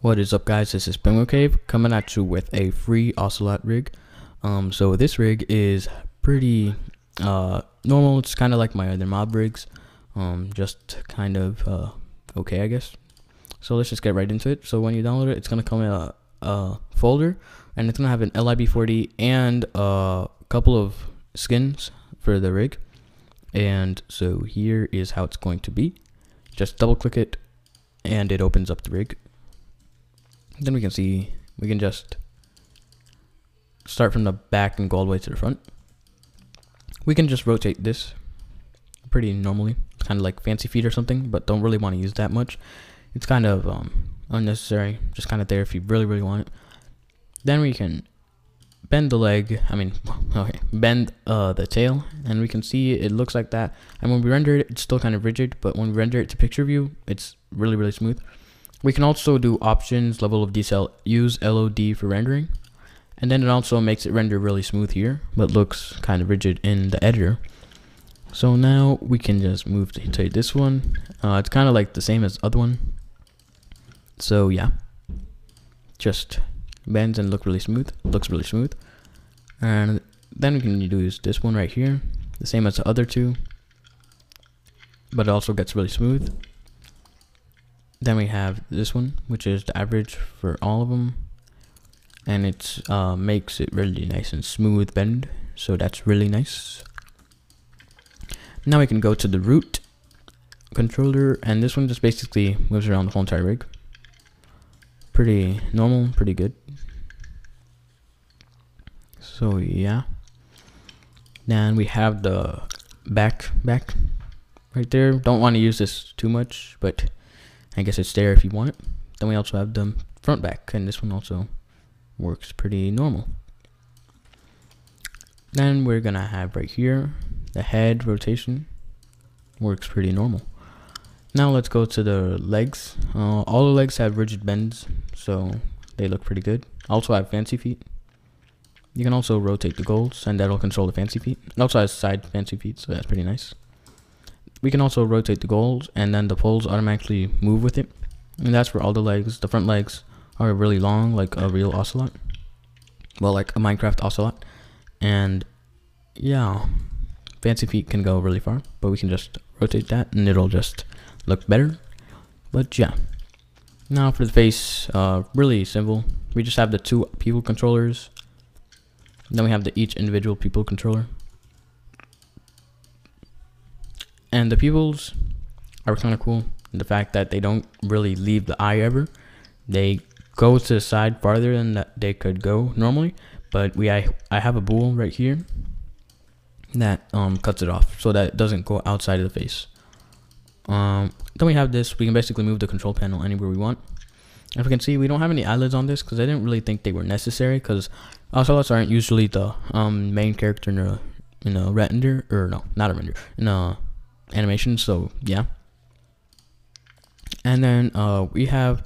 What is up, guys? This is Penguin Cave coming at you with a free Oceleot rig. So this rig is pretty normal. It's kind of like my other mob rigs, just kind of okay, I guess. So let's just get right into it. So when you download it, it's gonna come in a folder, and it's gonna have an LIB40 and a couple of skins for the rig. And so here is how it's going to be. Just double click it, and it opens up the rig. Then we can just start from the back and go all the way to the front. We can just rotate this pretty normally. It's kind of like fancy feet or something, but don't really want to use that much. It's kind of unnecessary, just kind of there if you really want it. Then we can bend the leg, bend the tail, and we can see it looks like that. And when we render it, it's still kind of rigid, but when we render it to picture view, it's really smooth. We can also do options, level of detail, use LOD for rendering, and then it also makes it render really smooth here, but looks kind of rigid in the editor. So now we can just move to this one. It's kind of like the same as the other one. So yeah, just bends and looks really smooth. And then we can use this one right here, the same as the other two, but it also gets really smooth. Then we have this one, which is the average for all of them, and it makes it really nice and smooth bend, so that's really nice. Now we can go to the root controller, and this one just basically moves around the whole entire rig. Pretty normal, pretty good. So yeah. Then we have the back right there. Don't want to use this too much, but I guess it's there if you want it. Then we also have the front back, and this one also works pretty normal. Then we're gonna have right here the head rotation, works pretty normal. Now let's go to the legs. All the legs have rigid bends, so they look pretty good. Also have fancy feet. You can also rotate the goals, and that'll control the fancy feet. It also has side fancy feet, so that's pretty nice. We can also rotate the goals, and then the poles automatically move with it. And that's for all the legs. The front legs are really long, like a real Oceleot. Well, like a Minecraft Oceleot. And yeah, fancy feet can go really far, but we can just rotate that, and it'll just look better. But yeah. Now for the face, really simple. We just have the two people controllers. Then we have each individual people controller. And the pupils are kind of cool in the fact that they don't really leave the eye ever. They go to the side farther than that they could go normally. But I have a bool right here that cuts it off so that it doesn't go outside of the face. Then we have this. We can basically move the control panel anywhere we want. As we can see, we don't have any eyelids on this because I didn't really think they were necessary, because Ocelots aren't usually the main character in a render, or no, not a render, in a animation. So yeah. And then we have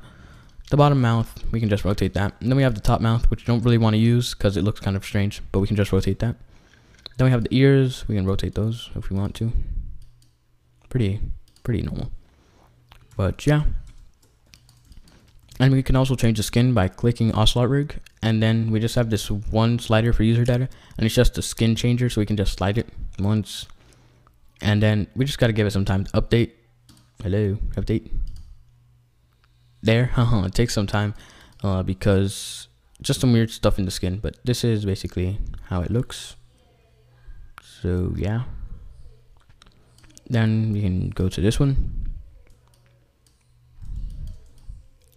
the bottom mouth. We can just rotate that. And then we have the top mouth, which you don't really want to use because it looks kind of strange, but we can just rotate that. Then we have the ears. We can rotate those if we want to. Pretty normal. But yeah. And we can also change the skin by clicking Oceleot rig, and then we just have this one slider for user data, and it's just a skin changer, so we can just slide it once. And then we just got to give it some time to update. Hello, update. There, it takes some time because just some weird stuff in the skin, but this is basically how it looks. So yeah. Then we can go to this one.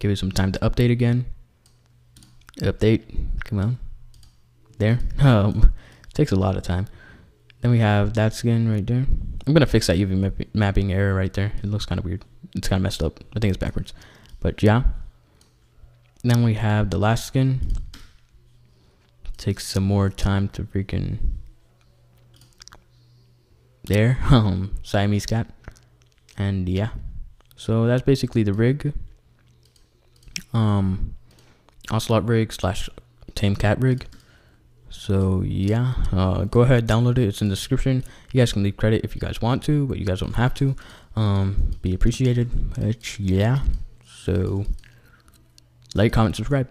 Give it some time to update again. Update, come on. There, takes a lot of time. Then we have that skin right there. I'm gonna fix that UV mapping error right there. It looks kind of weird. It's kind of messed up. I think it's backwards. But yeah. Then we have the last skin. Takes some more time to freaking. There, Siamese cat. And yeah. So that's basically the rig. Oceleot rig / tame cat rig. So yeah, go ahead, download it. It's in the description. You guys can leave credit if you guys want to, but you guys don't have to. Be appreciated. But yeah, so Like, comment, subscribe.